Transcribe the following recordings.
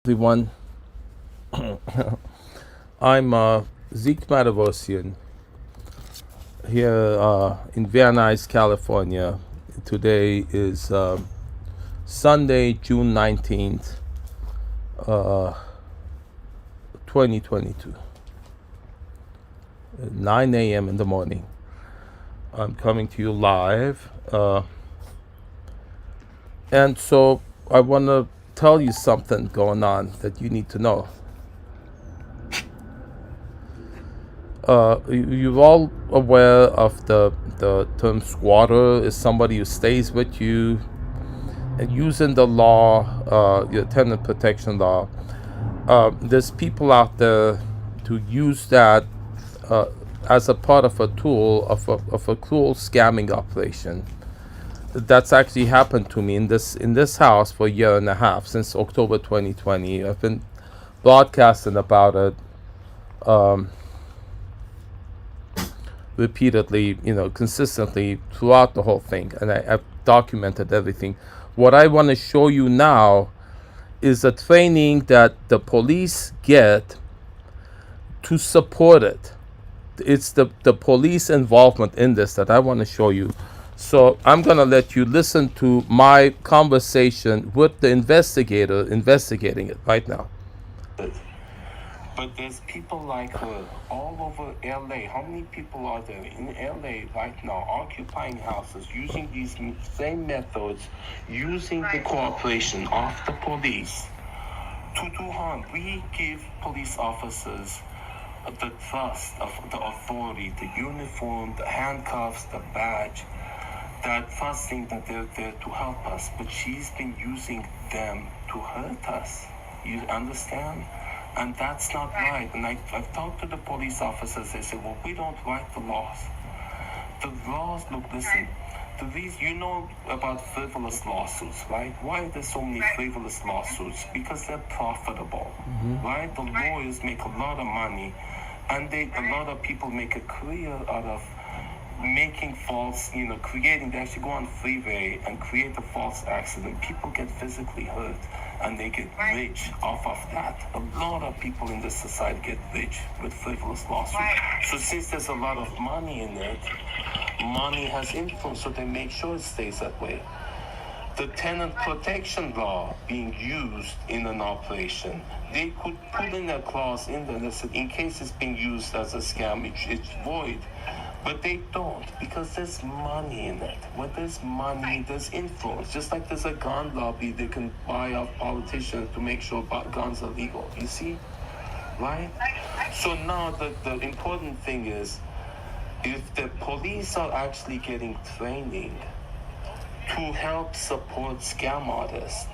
everyone. I'm Zeke Matavosian here in Van Nuys, California. Today is Sunday, June 19th, 2022, 9 a.m. in the morning. I'm coming to you live. And so I want to tell you something going on that you need to know. You're all aware of the term squatter is somebody who stays with you, and using the law, your tenant protection law. There's people out there to use that as a part of a tool of a cruel scamming operation. That's actually happened to me in this house for a year and a half, since October 2020. I've been broadcasting about it repeatedly, consistently throughout the whole thing, and I've documented everything. What I want to show you now is a training that the police get to support it. It's the police involvement in this that I want to show you. So I'm going to let you listen to my conversation with the investigator investigating it right now. But there's people like her all over LA. How many people are there in LA right now occupying houses using these same methods, using the cooperation of the police to do harm? We give police officers the trust of the authority, the uniform, the handcuffs, the badge, that trusting that they're there to help us. But she's been using them to hurt us. You understand? And that's not right. And I've talked to the police officers. They say, well, we don't write the laws. The laws, look, listen, you know about frivolous lawsuits, right? Why are there so many frivolous lawsuits? Because they're profitable, right? The lawyers make a lot of money, and a lot of people make a career out of making false, creating. They actually go on freeway and create a false accident. People get physically hurt, and they get rich off of that. A lot of people in this society get rich with frivolous lawsuits. So since there's a lot of money in it, money has influence, so they make sure it stays that way. The tenant protection law being used in an operation, they could put in a clause in there that said, in case it's being used as a scam, it's void. But they don't, because there's money in it. When there's money, there's influence. Just like there's a gun lobby, they can buy off politicians to make sure guns are legal. You see? Right? So now the important thing is, if the police are actually getting training to help support scam artists,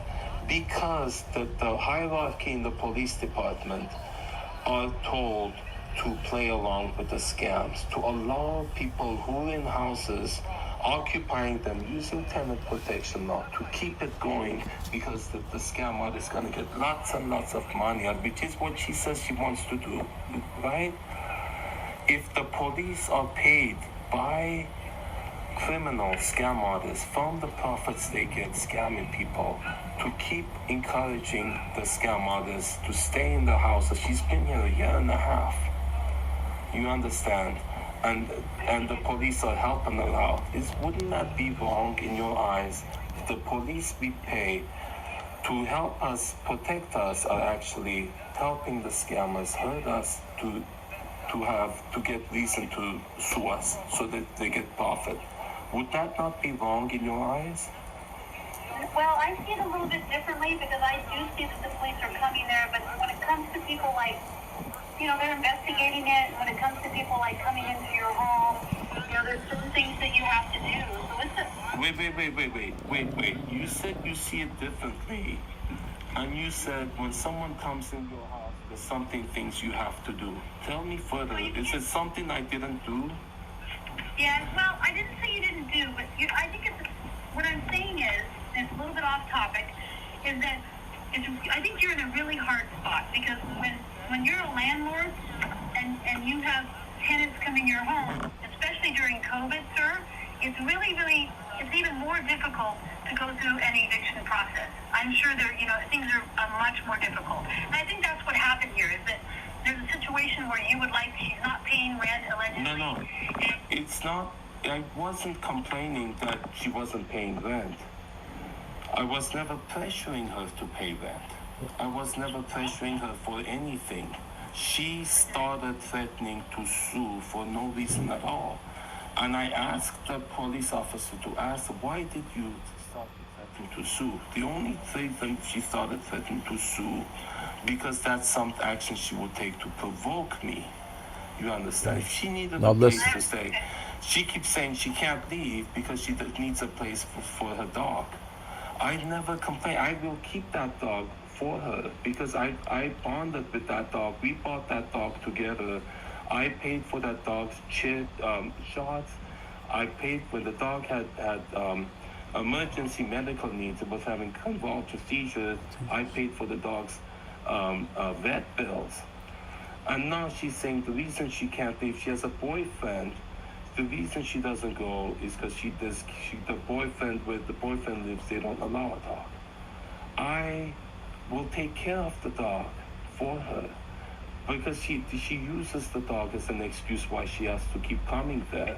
because the hierarchy in the police department are told to play along with the scams, to allow people who are in houses occupying them using tenant protection law to keep it going, because the scam artist is going to get lots and lots of money, which is what she says she wants to do, right? If the police are paid by criminal scam artists from the profits they get scamming people to keep encouraging the scam artists to stay in the houses, she's been here a year and a half. You understand? And the police are helping her out. Wouldn't that be wrong in your eyes? If the police we pay to help us, protect us, are actually helping the scammers hurt us to get reason to sue us so that they get profit. Would that not be wrong in your eyes? Well, I see it a little bit differently, because I do see that the police are coming there, but when it comes to people like, they're investigating it. When it comes to people like coming into your home, there's certain things that you have to do. So it's Wait. You said you see it differently. And you said when someone comes in your house, there's things you have to do. Tell me further. Is it something I didn't do? Yeah, well, I didn't say you didn't do, but I think what I'm saying is, it's a little bit off topic, is that I think you're in a really hard spot, because when you're a landlord and you have tenants come in your home, especially during COVID, sir, it's really, really, it's even more difficult to go through an eviction process. I'm sure things are much more difficult. And I think that's what happened here, is that there's a situation where you would like, she's not paying rent allegedly. No, it's not. I wasn't complaining that she wasn't paying rent. I was never pressuring her to pay rent. I was never pressuring her for anything. She started threatening to sue for no reason at all. And I asked the police officer to ask, why did you start threatening to sue? The only reason she started threatening to sue, because that's some action she would take to provoke me. You understand? If she needed Now a place listen. to stay, she keeps saying she can't leave because she needs a place for her dog. I never complain. I will keep that dog for her because I bonded with that dog. We bought that dog together. I paid for that dog's shots. I paid when the dog had emergency medical needs. It was having convulsive seizures. I paid for the dog's vet bills. And now she's saying the reason she can't leave, she has a boyfriend. The reason she doesn't go is because the boyfriend, where the boyfriend lives, they don't allow a dog. I will take care of the dog for her because she uses the dog as an excuse why she has to keep coming there.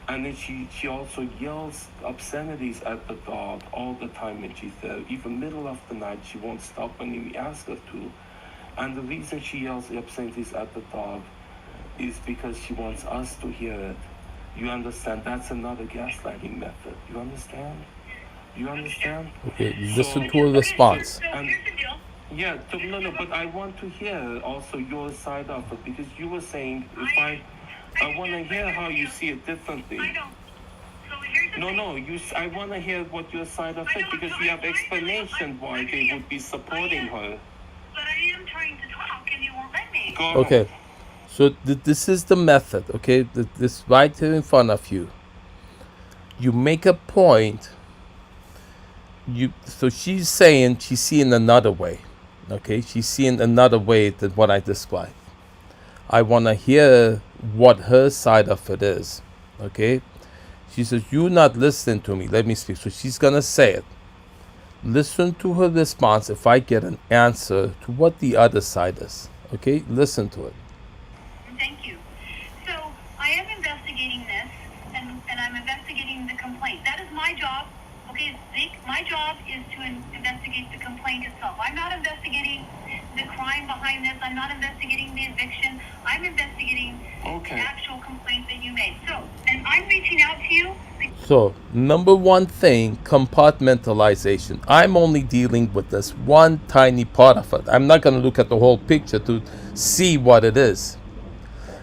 And then she also yells obscenities at the dog all the time when she's there. Even middle of the night, she won't stop when we ask her to. And the reason she yells obscenities at the dog is because she wants us to hear it. You understand? That's another gaslighting method. You understand? You understand? Okay, listen to a response. And, yeah, but I want to hear also your side of it because you were saying I want to hear how you see it differently. I don't. So here's the thing. I want to hear what your side of it because you have explanation why they would be supporting her. But I am trying to talk and you won't let me. Go Okay, ahead. so this is the method, okay? This right here in front of you. You make a point. So she's saying she's seeing another way, okay? She's seeing another way than what I described. I want to hear what her side of it is, okay? She says, you're not listening to me. Let me speak. So she's going to say it. Listen to her response if I get an answer to what the other side is, okay? Listen to it. Thank you. So I am investigating this, and I'm investigating the complaint. That is my job. Okay, Zeke, my job is to investigate the complaint itself. I'm not investigating the crime behind this. I'm not investigating the eviction. I'm investigating the actual complaint that you made. So, and I'm reaching out to you. So, number one thing, compartmentalization. I'm only dealing with this one tiny part of it. I'm not going to look at the whole picture to see what it is.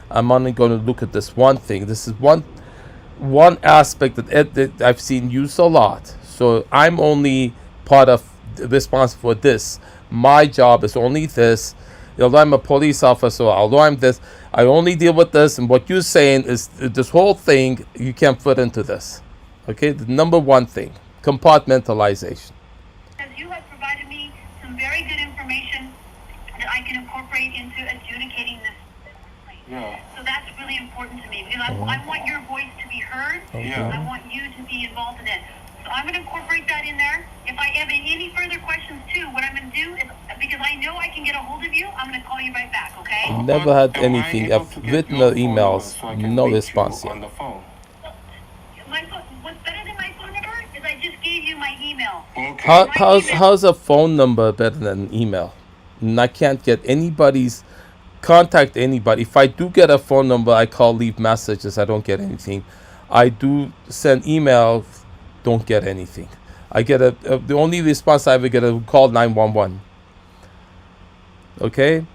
I'm only going to look at this one thing. This is one aspect that I've seen used a lot. So I'm only part of responsible for this. My job is only this. Although I'm a police officer, although I'm this, I only deal with this. And what you're saying is this whole thing, you can't fit into this. Okay, the number one thing, compartmentalization. Because you have provided me some very good information that I can incorporate into adjudicating this complaint. Yeah. So that's really important to me because I want your voice to be heard. Yeah. I want you to be involved in it. So I'm going to incorporate that in there. If I have any further questions too, what I'm going to do is, because I know I can get a hold of you, I'm going to call you right back, okay? Never had Am I anything. able I've to get written your the phone number emails, so I can no reach you response yet. on the phone? My phone, what's better than my phone number is I just gave you my email. Okay. How's a phone number better than an email? And I can't get contact anybody. If I do get a phone number, I call, leave messages. I don't get anything. I do send emails, don't get anything. I get the only response I ever get is call 911. Okay?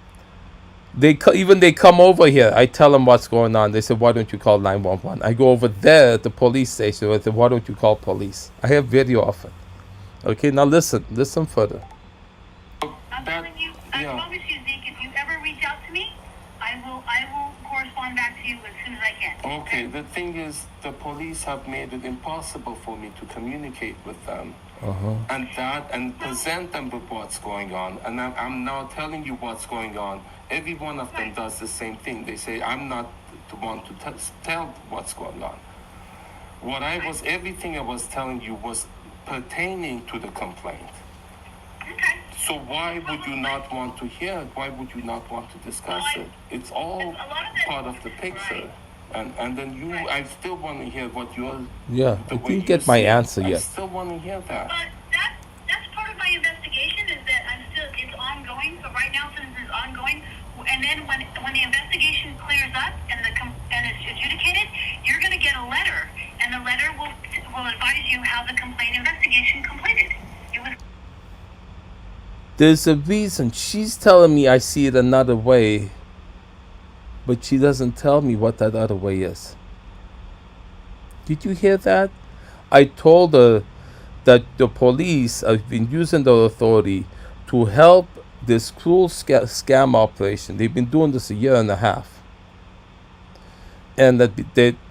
They come over here. I tell them what's going on. They say, why don't you call 911? I go over there at the police station. I say, why don't you call police? I have video of it. Okay, now listen further. I'm telling you, I promise you, Zeke, if you ever reach out to me, I will correspond back to you as soon as I can. Okay, the thing is, the police have made it impossible for me to communicate with them. And present them with what's going on. And I'm now telling you what's going on. Every one of them does the same thing. They say, I'm not the one to tell what's going on. Everything I was telling you was pertaining to the complaint. Okay. So why would you not want to hear it? Why would you not want to discuss it? It's all part of the picture. And then I still want to hear what yours. Yeah, the I way didn't you get my see it. answer I yet. still want to hear that. But that's part of my investigation is that it's ongoing. So right now, since it's ongoing, and then when the investigation clears up and it's adjudicated, you're going to get a letter, and the letter will advise you how the complaint investigation completed. It was. There's a reason. She's telling me I see it another way, but she doesn't tell me what that other way is. Did you hear that? I told her that the police have been using their authority to help this cruel scam operation. They've been doing this 1.5 years. And that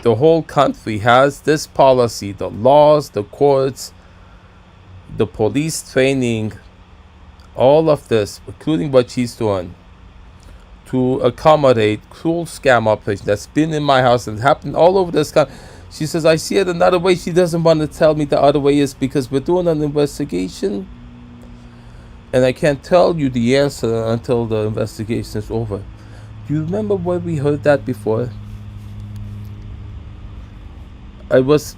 the whole country has this policy, the laws, the courts, the police training, all of this, including what she's doing, to accommodate cruel scam operation that's been in my house and happened all over this country. She says, I see it another way. She doesn't want to tell me the other way is because we're doing an investigation and I can't tell you the answer until the investigation is over. Do you remember where we heard that before? I don't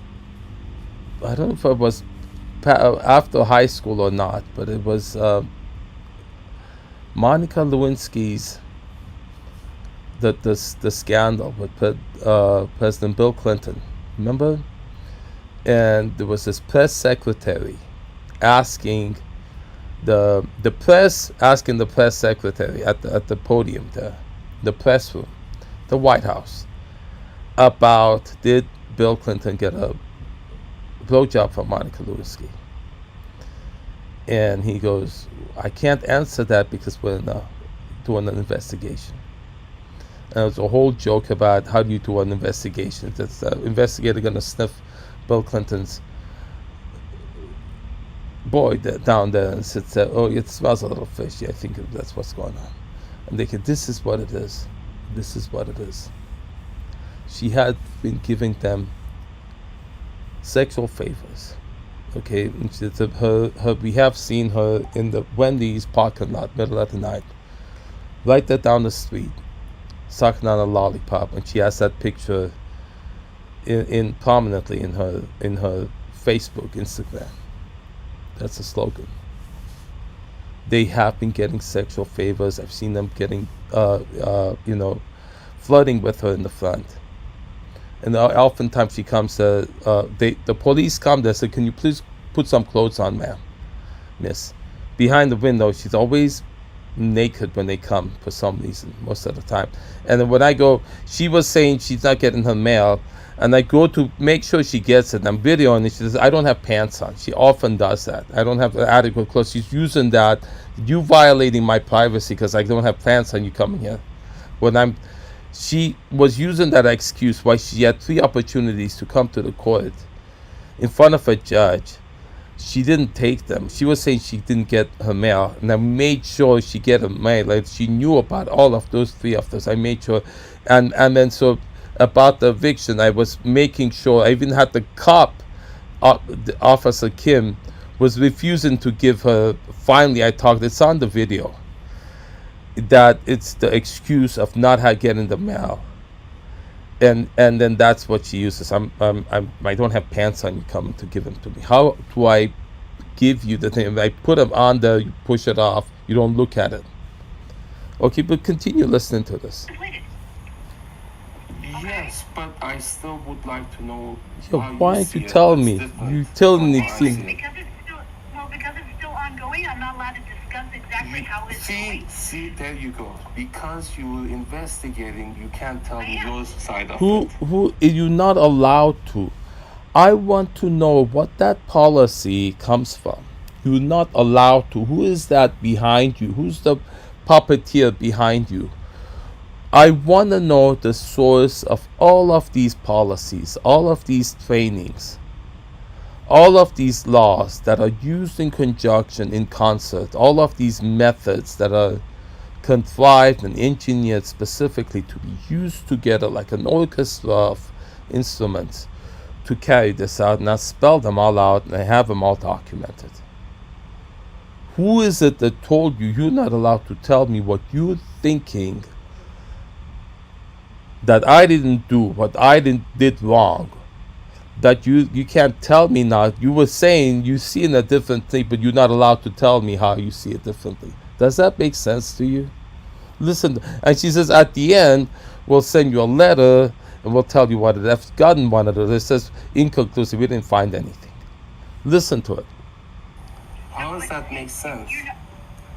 know if it was after high school or not, but it was Monica Lewinsky's the scandal with President Bill Clinton. Remember? And there was this press secretary asking the press secretary at the podium there, the press room, the White House, about did Bill Clinton get a blowjob from Monica Lewinsky. And he goes, I can't answer that because we're doing an investigation. And it was a whole joke about how do you do an investigation. That's the investigator going to sniff Bill Clinton's boy down there and sits there, oh, it smells a little fishy. I think that's what's going on. And they said, this is what it is. This is what it is. She had been giving them sexual favors. Okay, and we have seen her in the Wendy's parking lot, middle of the night, right there down the street, sucking on a lollipop, and she has that picture in prominently in her Facebook, Instagram. That's a slogan. They have been getting sexual favors. I've seen them getting, flirting with her in the front. And oftentimes she comes to, the police come there, say, can you please put some clothes on, ma'am, miss? Behind the window, she's always naked when they come for some reason, most of the time. And then when I go, she was saying she's not getting her mail, and I go to make sure she gets it. I'm videoing it. She says, I don't have pants on. She often does that. I don't have adequate clothes. She's using that. You violating my privacy because I don't have pants on, you coming here. She was using that excuse why she had 3 opportunities to come to the court in front of a judge. She didn't take them. She was saying she didn't get her mail, and I made sure she get her mail. Like she knew about all of those 3 of those. I made sure, and then so about the eviction, I was making sure. I even had the cop, the Officer Kim, was refusing to give her. Finally, I talked. It's on the video. That it's the excuse of not getting the mail, and then that's what she uses. I don't have pants on. You coming to give them to me? How do I give you the thing? I put them on there. You push it off. You don't look at it. Okay, but continue listening to this. Yes, but I still would like to know. Yo, why aren't you telling me? You telling me things. Because it's still ongoing. I'm not allowed to discuss exactly how it's going. See, there you go. Because you're investigating, you can't tell me your side of Who it. you're not allowed to. I want to know what that policy comes from. You're not allowed to. Who is that behind you? Who's the puppeteer behind you? I want to know the source of all of these policies, all of these trainings, all of these laws that are used in conjunction, in concert, all of these methods that are contrived and engineered specifically to be used together like an orchestra of instruments to carry this out, and I spell them all out, and I have them all documented. Who is it that told you you're not allowed to tell me what you're thinking that I didn't do, what I did wrong? That you can't tell me now. You were saying you see in a different thing, but you're not allowed to tell me how you see it differently. Does that make sense to you? Listen, and she says at the end, we'll send you a letter and we'll tell you what it has gotten. One of it says inconclusive, we didn't find anything. Listen to it. How does that make sense?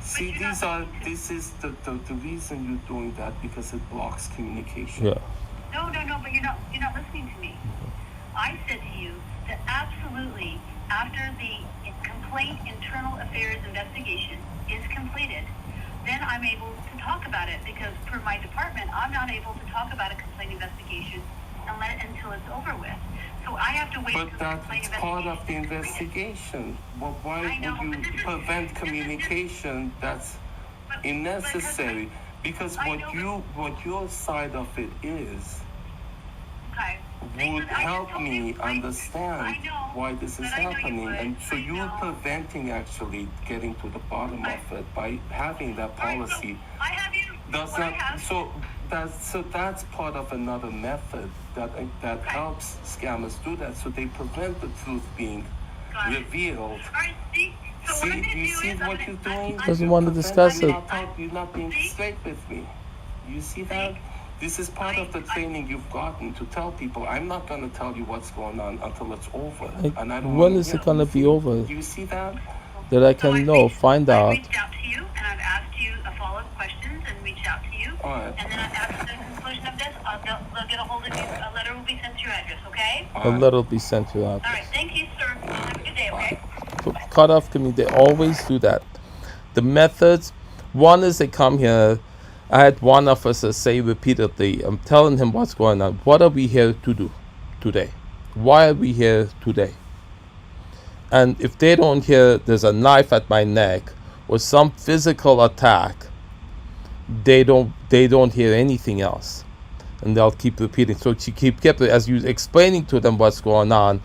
See, this is the reason you're doing that, because it blocks communication. Yeah. No, but you're not listening to me. I said to you that absolutely, after the complaint internal affairs investigation is completed, then I'm able to talk about it, because per my department, I'm not able to talk about a complaint investigation until it's over with. So I have to wait. But that's part of the investigation. Well, why would you prevent communication? That's unnecessary. Because what your side of it is would help me understand why this is happening. And so you're preventing actually getting to the bottom of it by having that policy. So that's part of another method that helps scammers do that. So they prevent the truth being revealed. You see what you're doing? Doesn't want to discuss it. You're not being straight with me. You see that? This is part of the training you've gotten to tell people, I'm not going to tell you what's going on until it's over. And I don't when is it going to be over? You see that? That I can find out. I reached out to you, and I've asked you a follow-up questions and reached out to you. All right. And then after the conclusion of this, they'll get a hold of you. A letter will be sent to your address, okay? A letter will be sent to you. All right. Thank you, sir. Have a good day, okay? Cut off community, they always do that. The methods, one is they come here. I had one officer say repeatedly, I'm telling him what's going on. What are we here to do today? Why are we here today? And if they don't hear there's a knife at my neck or some physical attack, they don't hear anything else. And they'll keep repeating. So she keep as you explaining to them what's going on,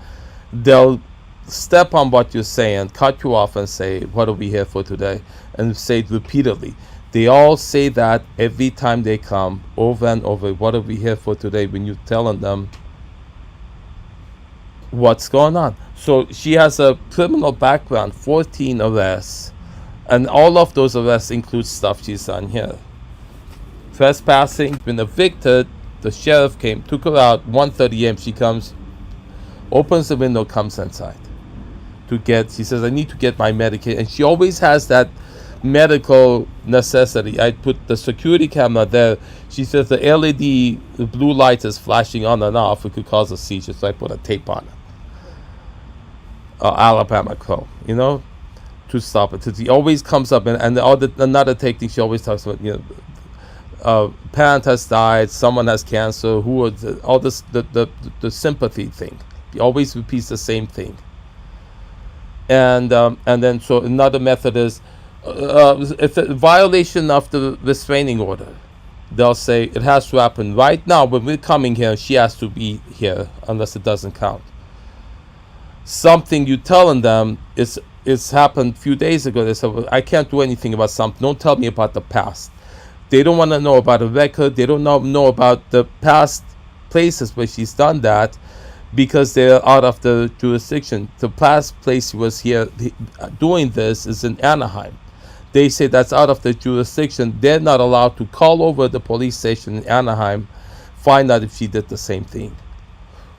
they'll step on what you're saying, cut you off and say, what are we here for today? And say it repeatedly. They all say that every time they come, over and over. What are we here for today? When you're telling them what's going on. So she has a criminal background, 14 arrests. And all of those arrests include stuff she's done here. Trespassing, been evicted. The sheriff came, took her out, 1:30 a.m. She comes, opens the window, comes inside. She says, I need to get my medication. And she always has that medical necessity. I put the security camera there. She says the LED, the blue light is flashing on and off. It could cause a seizure, so I put a tape on it. Alabama Crow, to stop it. He always comes up, and another technique she always talks about, parent has died, someone has cancer, all this, the sympathy thing. He always repeats the same thing. And then so another method is, if a violation of the restraining order, they'll say it has to happen right now. When we're coming here, she has to be here unless it doesn't count. Something you're telling them it's happened a few days ago. They said, well, I can't do anything about something. Don't tell me about the past. They don't want to know about a record. They don't know about the past places where she's done that, because they're out of the jurisdiction. The past place she was here doing this is in Anaheim. They say that's out of the jurisdiction. They're not allowed to call over the police station in Anaheim, find out if she did the same thing.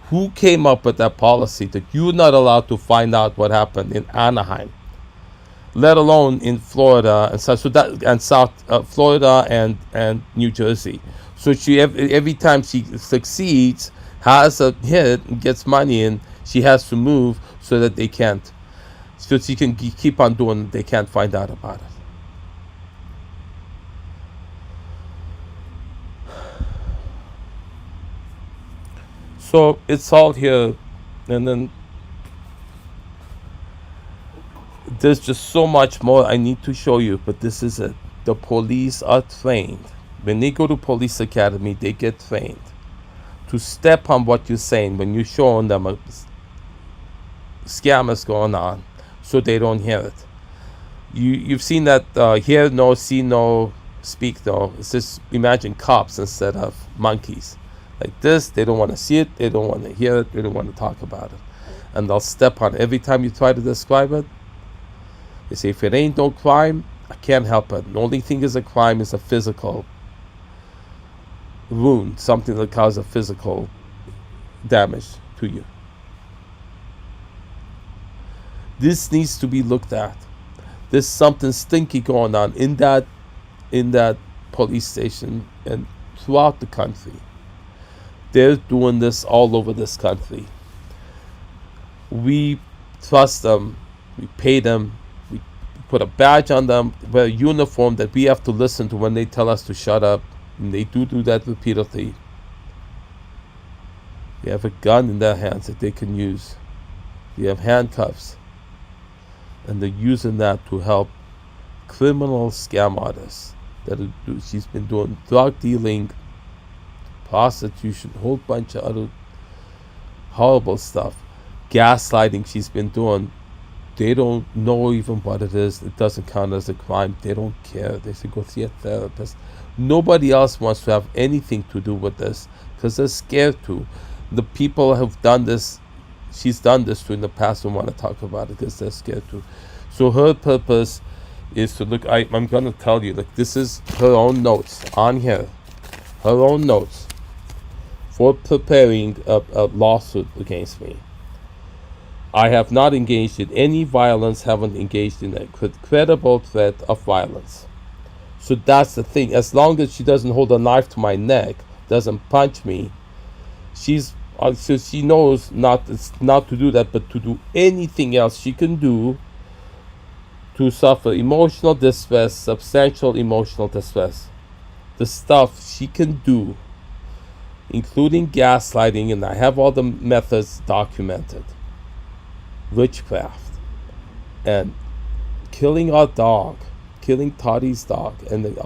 Who came up with that policy that you're not allowed to find out what happened in Anaheim, let alone in Florida and South Florida and New Jersey? So she every time she succeeds, has a hit and gets money in, she has to move so that they can't, so she can keep on doing it. They can't find out about it. So it's all here, and then there's just so much more I need to show you, but this is it. The police are trained. When they go to police academy, they get trained. to step on what you're saying when you're showing them a scam is going on, so they don't hear it. You've seen that hear no, see no, speak no. It's just imagine cops instead of monkeys. Like this, they don't want to see it, they don't want to hear it, they don't want to talk about it. And they'll step on it. Every time you try to describe it, they say, if it ain't no crime, I can't help it. The only thing is a crime is a physical wound, something that causes physical damage to you. This needs to be looked at. There's something stinky going on in that police station and throughout the country. They're doing this all over this country. We trust them, we pay them, we put a badge on them, wear a uniform that we have to listen to when they tell us to shut up, and they do that repeatedly. They have a gun in their hands that they can use. They have handcuffs, and they're using that to help criminal scam artists. She's been doing drug dealing, prostitution, a whole bunch of other horrible stuff. Gaslighting she's been doing. They don't know even what it is. It doesn't count as a crime. They don't care. They say go see a therapist. Nobody else wants to have anything to do with this because they're scared to. The people have done this, she's done this to in the past, don't want to talk about it because they're scared to. So her purpose is to look, I'm going to tell you, like, this is her own notes on here. Her own notes for preparing a lawsuit against me. I have not engaged in any violence, haven't engaged in a credible threat of violence. So that's the thing. As long as she doesn't hold a knife to my neck, doesn't punch me, so she knows not to do that, but to do anything else she can do to suffer emotional distress, substantial emotional distress. The stuff she can do, including gaslighting, and I have all the methods documented. Witchcraft and killing our dog, killing Toddy's dog, and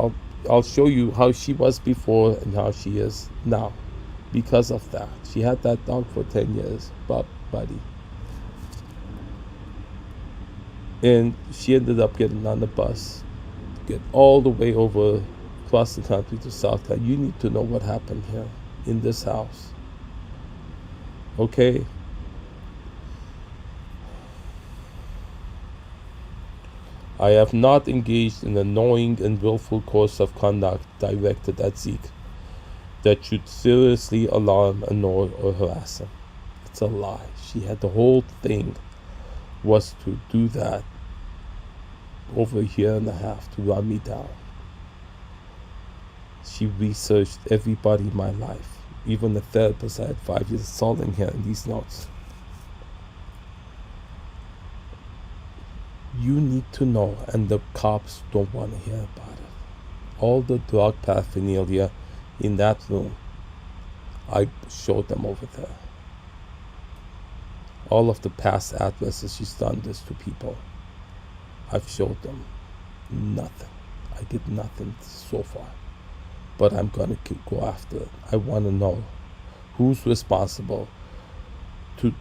I'll show you how she was before and how she is now because of that. She had that dog for 10 years, buddy, and she ended up getting on the bus, get all the way over across the country to South Carolina. You need to know what happened here in this house, okay? I have not engaged in a knowing and willful course of conduct directed at Zeke that should seriously alarm, annoy, or harass him. It's a lie. She had the whole thing was to do that over a year and a half to run me down. She researched everybody in my life, even the therapist I had 5 years. It's all in here in these notes. You need to know, and the cops don't want to hear about it. All the drug paraphernalia in that room, I showed them over there. All of the past addresses she's done this to people, I've showed them. Nothing. I did nothing so far. But I'm going to go after it. I want to know who's responsible to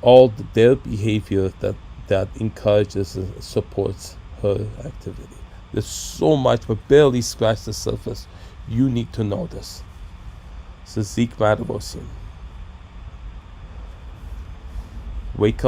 all their behavior that encourages and supports her activity. There's so much, but barely scratched the surface. You need to know this. So Zeke Madavossian. Wake up.